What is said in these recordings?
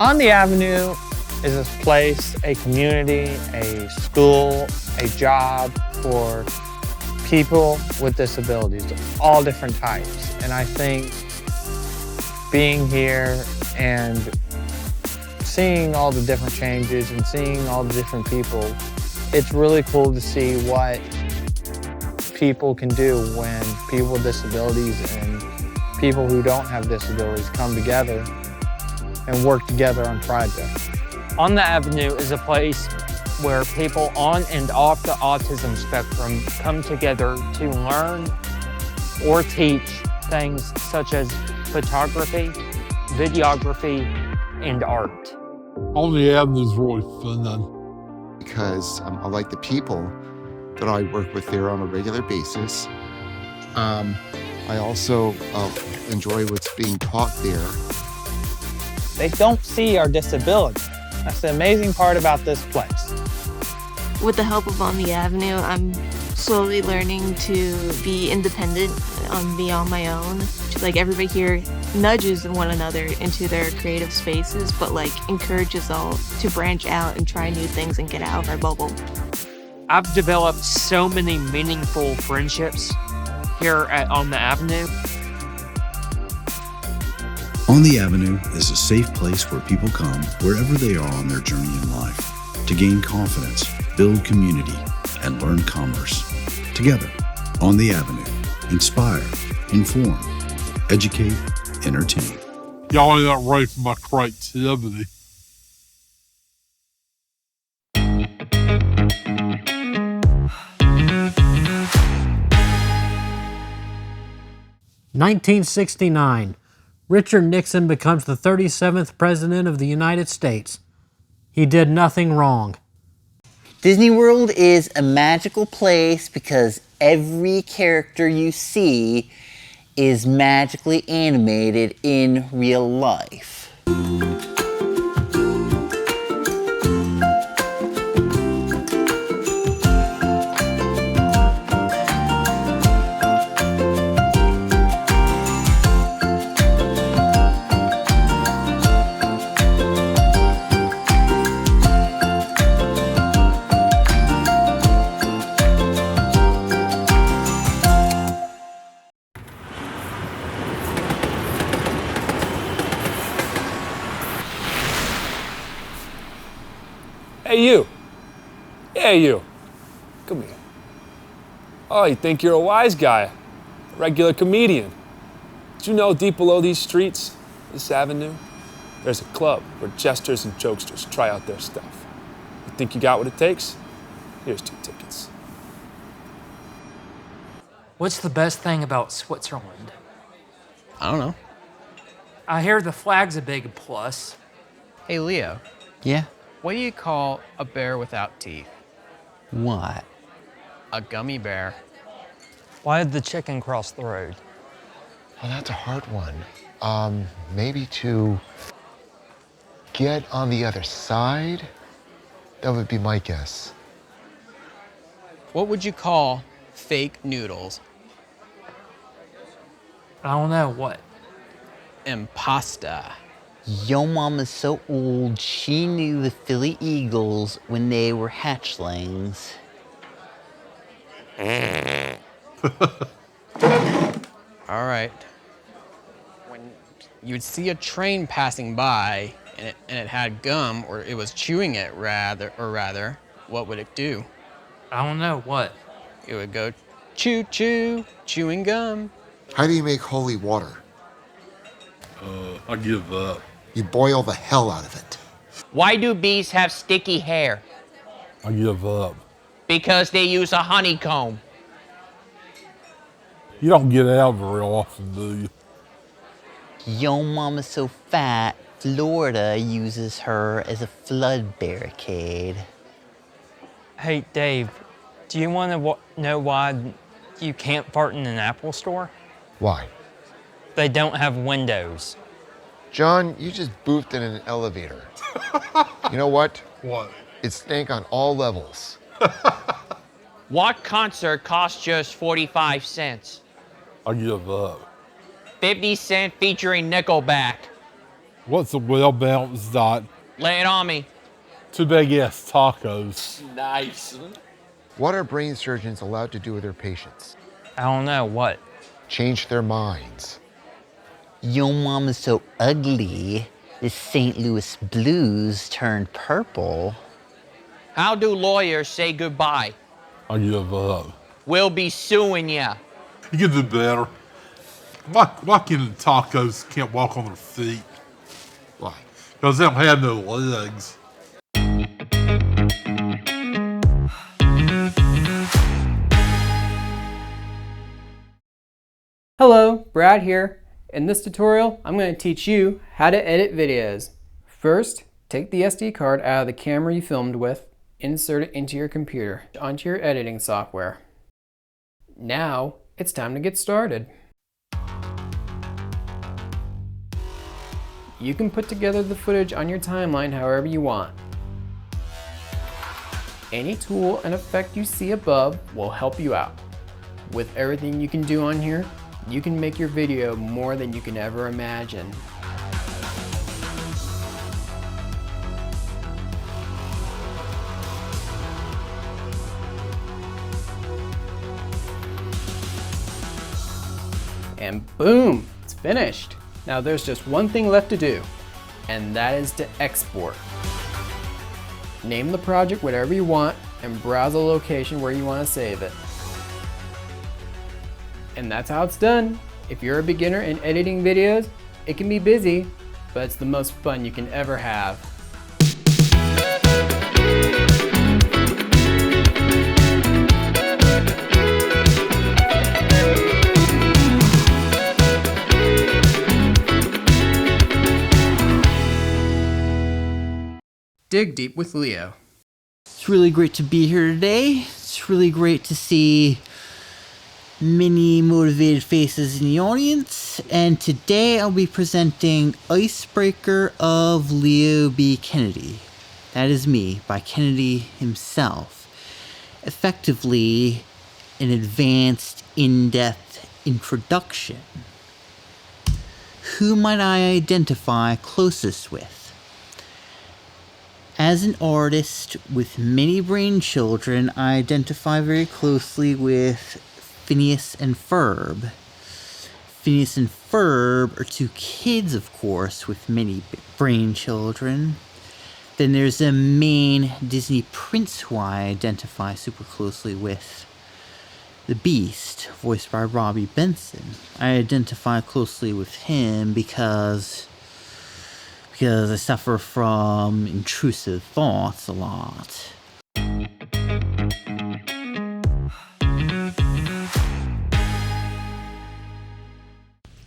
On the Avenue is a place, a community, a school, a job for people with disabilities of all different types. And I think being here and seeing all the different changes and seeing all the different people, it's really cool to see what people can do when people with disabilities and people who don't have disabilities come together and work together on projects. On the Avenue is a place where people on and off the autism spectrum come together to learn or teach things such as photography, videography, and art. On the Avenue is really fun because I like the people that I work with there on a regular basis. I also enjoy what's being taught there. They don't see our disability. That's the amazing part about this place. With the help of On the Avenue, I'm slowly learning to be independent and be on my own. Like, everybody here nudges one another into their creative spaces, but like encourages all to branch out and try new things and get out of our bubble. I've developed so many meaningful friendships here On the Avenue. On the Avenue is a safe place where people come wherever they are on their journey in life to gain confidence, build community, and learn commerce. Together, On the Avenue, inspire, inform, educate, entertain. Y'all ain't not ready for my creativity. (1969). Richard Nixon becomes the 37th President of the United States. He did nothing wrong. Disney World is a magical place because every character you see is magically animated in real life. Hey, you. Hey, you. Come here. Oh, you think you're a wise guy, a regular comedian. Did you know deep below these streets, this avenue, there's a club where jesters and jokesters try out their stuff. You think you got what it takes? Here's 2 tickets. What's the best thing about Switzerland? I don't know. I hear the flag's a big plus. Hey, Leo. Yeah? What do you call a bear without teeth? What? A gummy bear. Why did the chicken cross the road? Well, that's a hard one. Maybe to get on the other side? That would be my guess. What would you call fake noodles? I don't know, what? Impasta. Yo mama's so old, she knew the Philly Eagles when they were hatchlings. All right. When you'd see a train passing by and it had gum, or it was chewing it rather, what would it do? I don't know, what? It would go choo choo, chewing gum. How do you make holy water? I give up. You boil the hell out of it. Why do bees have sticky hair? I give up. Because they use a honeycomb. You don't get out very often, do you? Yo mama's so fat, Florida uses her as a flood barricade. Hey, Dave, do you want to know why you can't fart in an Apple store? Why? They don't have windows. John, you just boofed in an elevator. You know what? What? It stank on all levels. What concert cost just 45 cents? I give up. 50 cent featuring Nickelback. What's a well-balanced diet? Lay it on me. 2 big-ass tacos. Nice. What are brain surgeons allowed to do with their patients? I don't know what. Change their minds. Your mom is so ugly, the St. Louis Blues turned purple. How do lawyers say goodbye? I give up. We'll be suing ya. You can do better. Why can tacos can't walk on their feet? Like, because they don't have no legs. Hello, Brad here. In this tutorial, I'm going to teach you how to edit videos. First, take the SD card out of the camera you filmed with, insert it into your computer, onto your editing software. Now, it's time to get started. You can put together the footage on your timeline however you want. Any tool and effect you see above will help you out. With everything you can do on here, you can make your video more than you can ever imagine. And boom, it's finished. Now there's just one thing left to do, and that is to export. Name the project whatever you want and browse a location where you want to save it. And that's how it's done. If you're a beginner in editing videos, it can be busy, but it's the most fun you can ever have. Dig Deep with Leo. It's really great to be here today. It's really great to see many motivated faces in the audience, and today I'll be presenting Icebreaker of Leo B. Kennedy. That is me, by Kennedy himself. Effectively, an advanced, in-depth introduction. Who might I identify closest with? As an artist with many brain children, I identify very closely with Phineas and Ferb. Phineas and Ferb are two kids, of course, with many brain children. Then there's a main Disney prince who I identify super closely with. The Beast, voiced by Robbie Benson. I identify closely with him because I suffer from intrusive thoughts a lot. I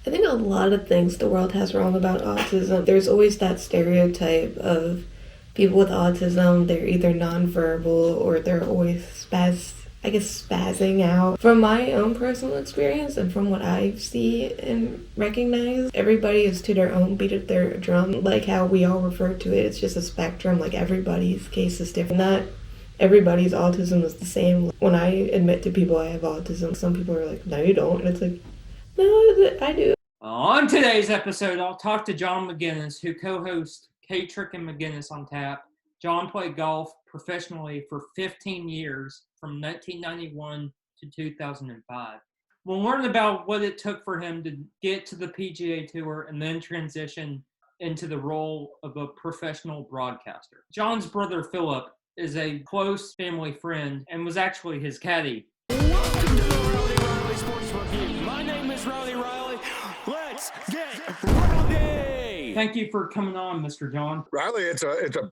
think a lot of things the world has wrong about autism. There's always that stereotype of people with autism, they're either nonverbal or they're always spazzing out. From my own personal experience and from what I see and recognize, everybody is to their own, beat at their drum. Like how we all refer to it, it's just a spectrum, like everybody's case is different. Not everybody's autism is the same. When I admit to people I have autism, some people are like, no you don't, and it's like, no, I do. On today's episode, I'll talk to John McGinnis, who co-hosts K-Trick and McGinnis on Tap. John played golf professionally for 15 years, from 1991 to 2005. We'll learn about what it took for him to get to the PGA Tour and then transition into the role of a professional broadcaster. John's brother Philip is a close family friend and was actually his caddy. Welcome to the Rowdy Riley Sportsbook Review. My name is Rowdy Riley. Let's get rowdy! Thank you for coming on, Mr. John. Riley, it's a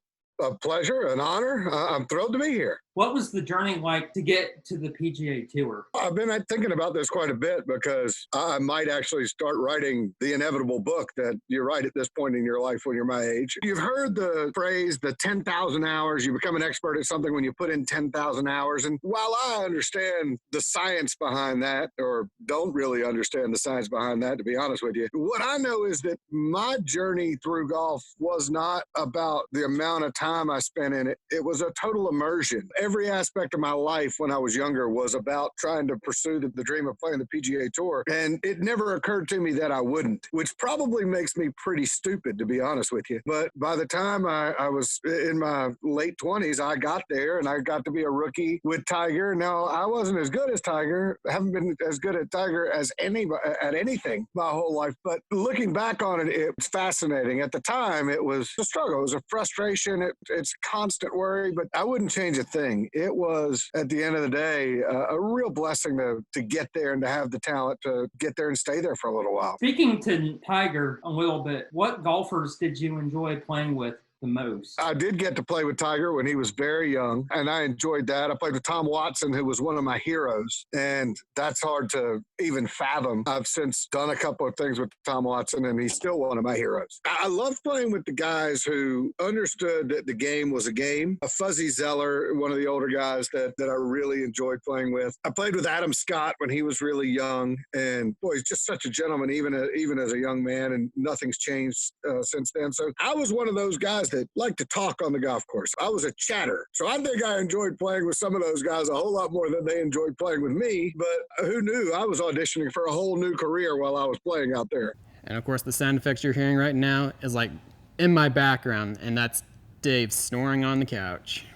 pleasure, an honor. I'm thrilled to be here. What was the journey like to get to the PGA Tour? I've been thinking about this quite a bit because I might actually start writing the inevitable book that you write at this point in your life when you're my age. You've heard the phrase, the 10,000 hours. You become an expert at something when you put in 10,000 hours. And while I understand the science behind that, or don't really understand the science behind that, to be honest with you, what I know is that my journey through golf was not about the amount of time time I spent in it, it was a total immersion. Every aspect of my life when I was younger was about trying to pursue the dream of playing the PGA Tour. And it never occurred to me that I wouldn't, which probably makes me pretty stupid, to be honest with you. But by the time I was in my late 20s, I got there and I got to be a rookie with Tiger. Now, I wasn't as good as Tiger. I haven't been as good at Tiger as at anything my whole life. But looking back on it, it's fascinating. At the time, it was a struggle. It was a frustration. It's constant worry, but I wouldn't change a thing. It was, at the end of the day, a real blessing to get there and to have the talent to get there and stay there for a little while. Speaking to Tiger a little bit, what golfers did you enjoy playing with the most? I did get to play with Tiger when he was very young, and I enjoyed that. I played with Tom Watson, who was one of my heroes, and that's hard to even fathom. I've since done a couple of things with Tom Watson, and he's still one of my heroes. I love playing with the guys who understood that the game was a game. Fuzzy Zeller, one of the older guys that I really enjoyed playing with. I played with Adam Scott when he was really young, and boy, he's just such a gentleman, even as a young man, and nothing's changed since then. So I was one of those guys that like to talk on the golf course. I was a chatter. So I think I enjoyed playing with some of those guys a whole lot more than they enjoyed playing with me. But who knew? I was auditioning for a whole new career while I was playing out there. And of course, the sound effects you're hearing right now is like in my background, and that's Dave snoring on the couch.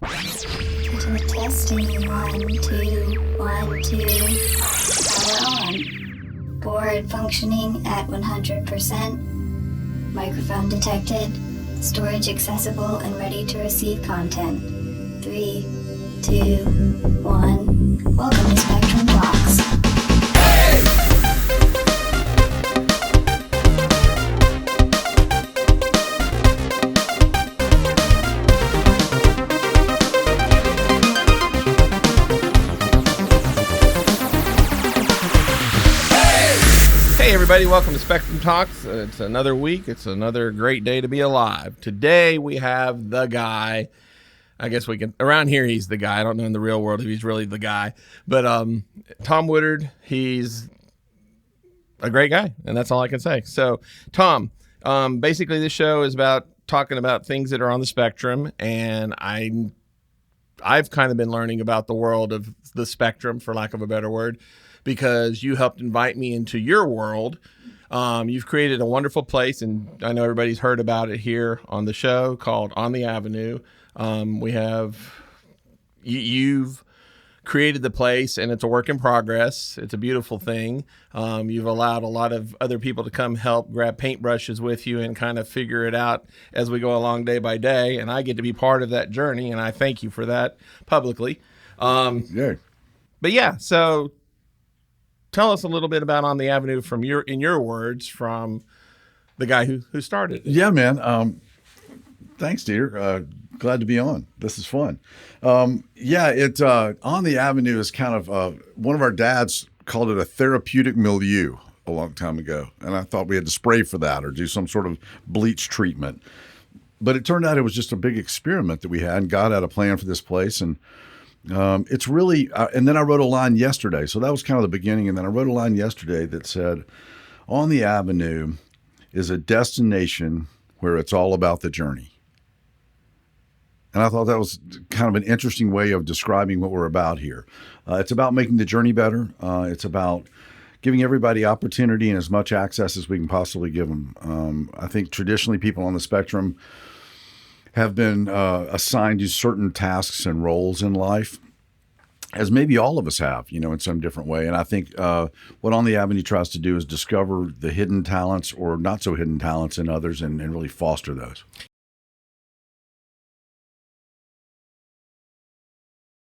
Testing 1, 2, 1, 2. Power on. Board functioning at 100%. Microphone detected. Storage accessible and ready to receive content. 3, 2, 1. Welcome to Spectrum Talks. Hey everybody, welcome to Spectrum Talks. It's another week. It's another great day to be alive. Today we have the guy. I guess we can, around here he's the guy. I don't know in the real world if he's really the guy. But Tom Woodard, he's a great guy, and that's all I can say. So Tom, basically this show is about talking about things that are on the spectrum, and I've kind of been learning about the world of the spectrum, for lack of a better word, because you helped invite me into your world. You've created a wonderful place, and I know everybody's heard about it here on the show, called On the Avenue. You've created the place, and it's a work in progress. It's a beautiful thing. You've allowed a lot of other people to come help grab paintbrushes with you and kind of figure it out as we go along day by day, and I get to be part of that journey, and I thank you for that publicly. Yeah. But yeah, so tell us a little bit about On the Avenue in your words, from the guy who started it. Yeah, man. Thanks, dear. Glad to be on. This is fun. On the Avenue is kind of one of our dads called it a therapeutic milieu a long time ago, and I thought we had to spray for that or do some sort of bleach treatment. But it turned out it was just a big experiment that we had, and God had a plan for this place, and it's really, and then I wrote a line yesterday. So that was kind of the beginning. And then I wrote a line yesterday that said, On the Avenue is a destination where it's all about the journey. And I thought that was kind of an interesting way of describing what we're about here. It's about making the journey better. It's about giving everybody opportunity and as much access as we can possibly give them. I think traditionally people on the spectrum have been assigned to certain tasks and roles in life, as maybe all of us have, in some different way. And I think what On the Avenue tries to do is discover the hidden talents or not so hidden talents in others and really foster those.